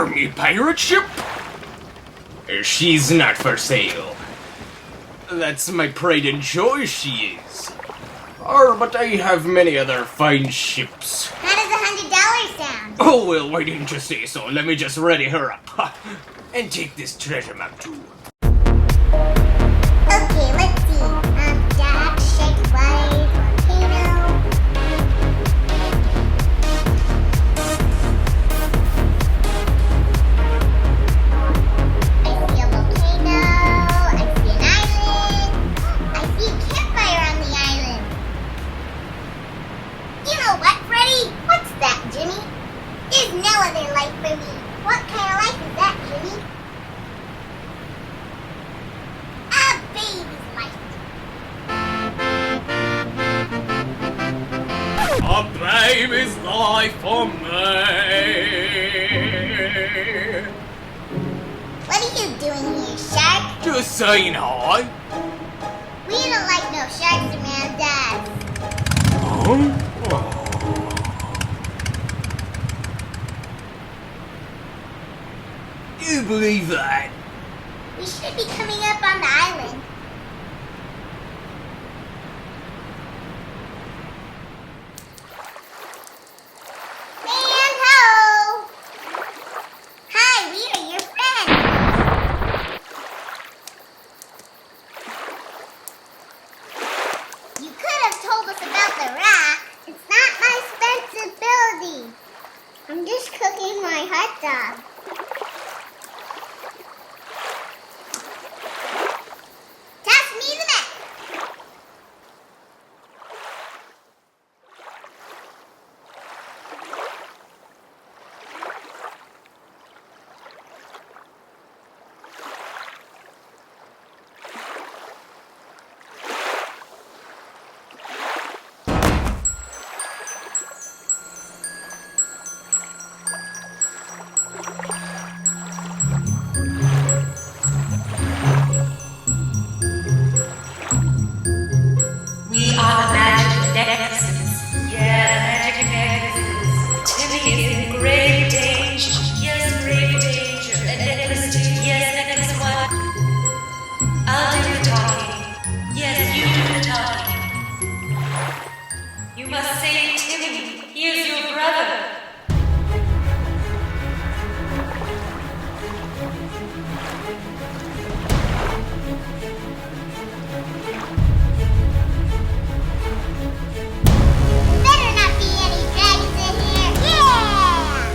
army pirate ship? She's not for sale. That's my pride and joy, she is. But I have many other fine ships. How does $100 sound? Oh, well, why didn't you say so? Let me just ready her up. And take this treasure map, too. Okay, let's see. Dock, shake, wire, volcano. I see a volcano. I see an island. I see a campfire on the island. You know what, Freddy? What's that, Jimmy? There's no other life for me. What kind of life is that, Jimmy? A baby's life. A baby's life for me. What are you doing here, shark? Just saying hi. We don't like no sharks around us. Huh? Do you believe that? We should be coming up on the island. And ho! Hi, we are your friends. You could have told us about the rock. It's not my responsibility. I'm just cooking my hot dog. Toss me the map. We are magic necklaces. Yeah, magic necklaces. Timmy is in grave danger. Yes, grave danger. And necklace 2. Yes, necklace 1. I'll do the talking. Yes, you do the talking. You must save Timmy. He is your brother. Better not be any dragons in here. Yeah!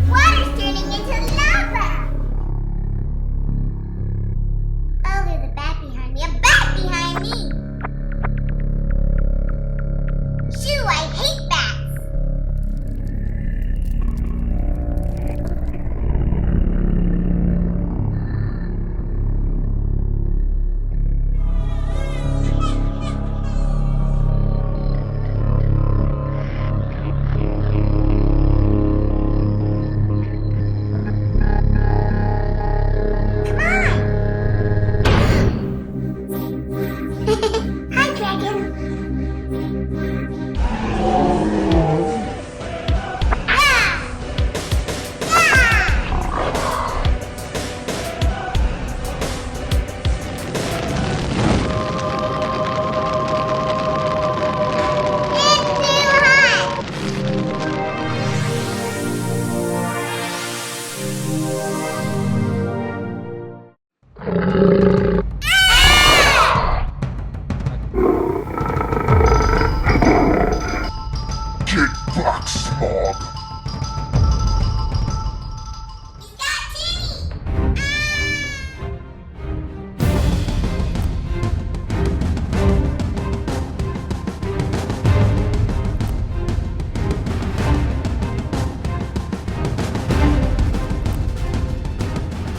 Water's turning into lava. Oh, there's a bat behind me. A bat behind me. Shoo, I hate bats. Come on. Hi, dragon. Yeah! Yeah! It's too hot. Get back, Smog! He's got Timmy.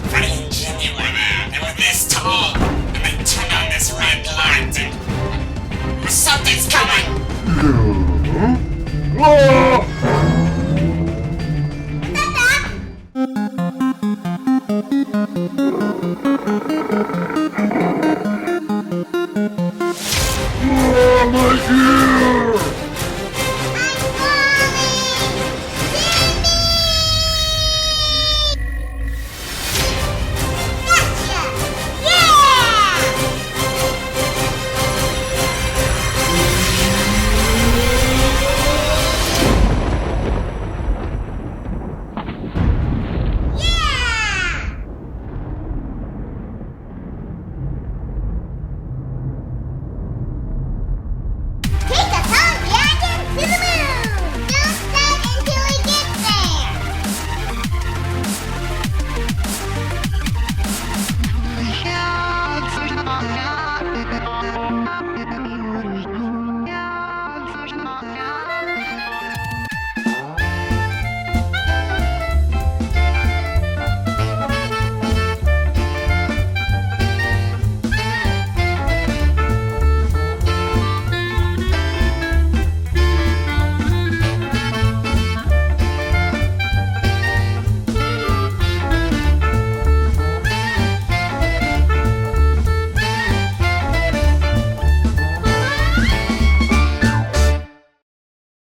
Freddy Jimmy went out. They were this tall, and they turned on this red light. Something's coming. Ah! What's up, Doc? More like you!